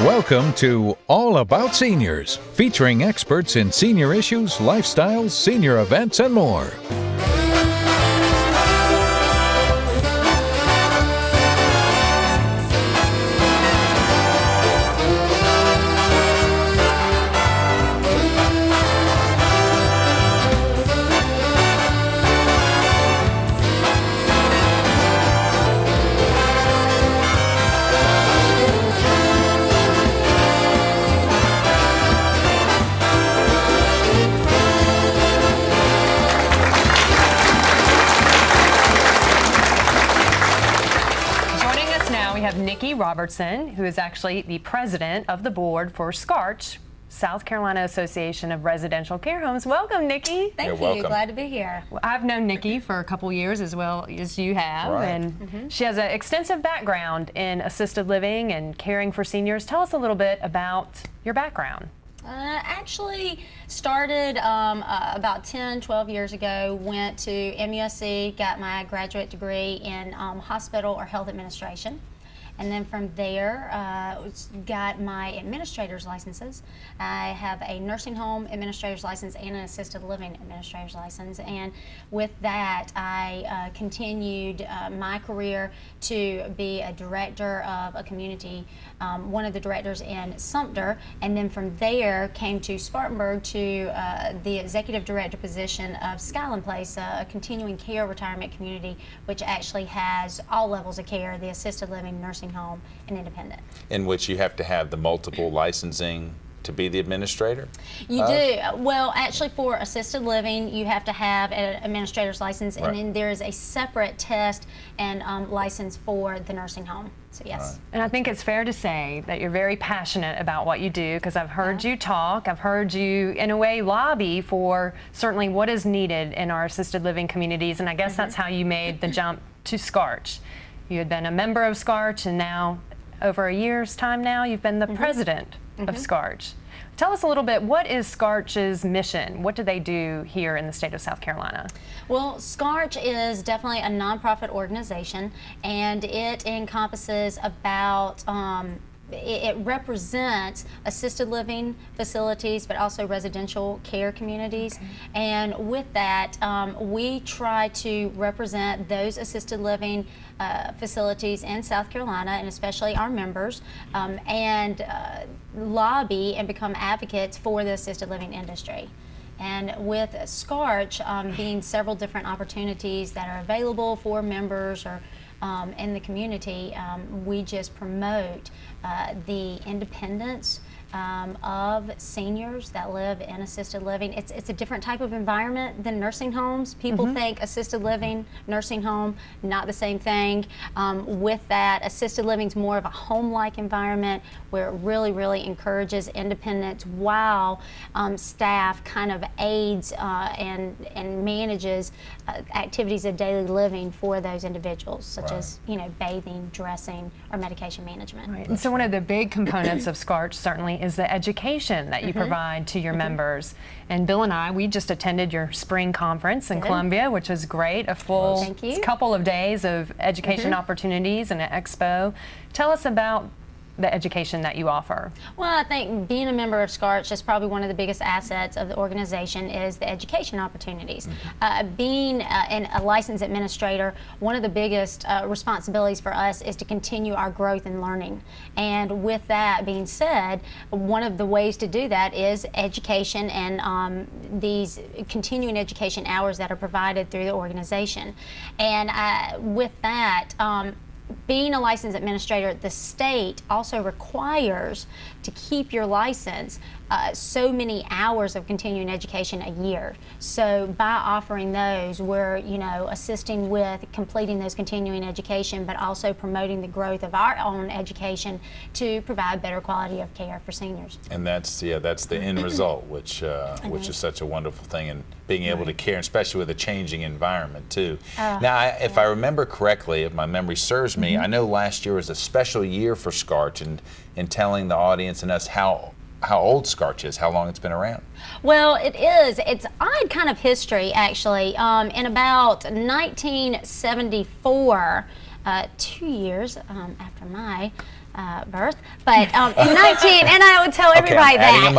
Welcome to All About Seniors, featuring experts in senior issues, lifestyles, senior events, and more. Nikki Robertson, who is actually the president of the board for SCARCH, South Carolina Association of Residential Care Homes. Welcome, Nikki. Thank you. Glad to be here. Well, I've known Nikki for a couple years as well as you have, right. And she has an extensive background in assisted living and caring for seniors. Tell us a little bit about your background. Actually started about 10, 12 years ago, went to MUSC, got my graduate degree in hospital or health administration. And then from there, got my administrator's licenses. I have a nursing home administrator's license and an assisted living administrator's license. And with that, I continued my career to be a director of a community, one of the directors in Sumter. And then from there, came to Spartanburg to the executive director position of Skyland Place, a continuing care retirement community, which actually has all levels of care, the assisted living, nursing home, and independent. In which you have to have the multiple licensing to be the administrator? You do. Well, actually for assisted living, you have to have an administrator's license, and then there is a separate test and license for the nursing home. So yes. Right. And I think it's fair to say that you're very passionate about what you do, because I've heard you talk, I've heard you in a way lobby for certainly what is needed in our assisted living communities, and I guess that's how you made the jump to SCARCH. You had been a member of SCARCH, and now, over a year's time now, you've been the president of SCARCH. Tell us a little bit, what is SCARCH's mission? What do they do here in the state of South Carolina? Well, SCARCH is definitely a nonprofit organization, and it encompasses about it represents assisted living facilities, but also residential care communities. And with that, we try to represent those assisted living facilities in South Carolina, and especially our members, and lobby and become advocates for the assisted living industry. And with SCARCH being several different opportunities that are available for members or in the community, we just promote the independence of seniors that live in assisted living. It's a different type of environment than nursing homes. People think assisted living, nursing home, not the same thing. With that, assisted living is more of a home-like environment where it really encourages independence while staff kind of aids and manages activities of daily living for those individuals, such as bathing, dressing, or medication management. Right. And so one of the big components of SCARCH certainly is the education that you provide to your members. And Bill and I, we just attended your spring conference in Columbia, which was great, a full couple of days of education opportunities and an expo. Tell us about the education that you offer. Well, I think being a member of SCARCH is probably one of the biggest assets of the organization is the education opportunities. Being a licensed administrator, one of the biggest responsibilities for us is to continue our growth and learning. And with that being said, one of the ways to do that is education and these continuing education hours that are provided through the organization. And with that, being a licensed administrator, the state also requires to keep your license so many hours of continuing education a year. So by offering those, we're assisting with completing those continuing education, but also promoting the growth of our own education to provide better quality of care for seniors. And that's the end result, which is such a wonderful thing, and being able to care, especially with a changing environment too. Now, if I remember correctly, if my memory serves me, I know last year was a special year for SCARCH, and in telling the audience and us how old SCARCH is, how long it's been around. Well, it is. It's odd kind of history, actually. In about 1974, 2 years after my birth, but in 19, and I would tell everybody that.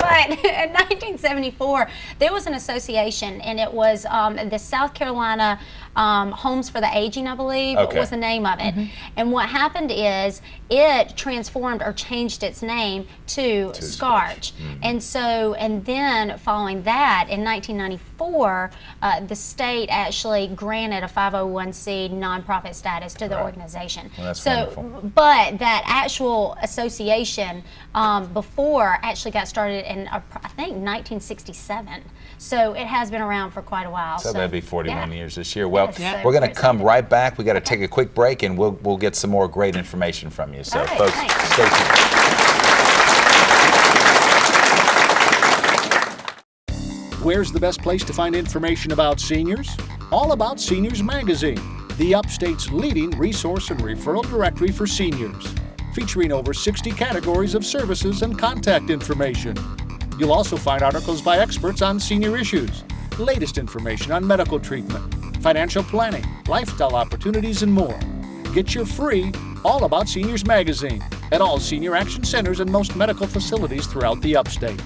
But in 1974, there was an association, and it was the South Carolina Homes for the Aging, I believe, was the name of it. And what happened is it transformed or changed its name to SCARCH. And then following that, in 1994, the state actually granted a 501c nonprofit status to the organization. Well, that's wonderful. But that actual association before actually got started in, I think, 1967. So it has been around for quite a while. So that'd be 41 years this year. Well, Yes, we're going to come right back. We got to take a quick break, and we'll get some more great information from you. So, folks, stay tuned. Where's the best place to find information about seniors? All About Seniors magazine, the Upstate's leading resource and referral directory for seniors, featuring over 60 categories of services and contact information. You'll also find articles by experts on senior issues, latest information on medical treatment, financial planning, lifestyle opportunities, and more. Get your free All About Seniors magazine at all senior action centers and most medical facilities throughout the Upstate.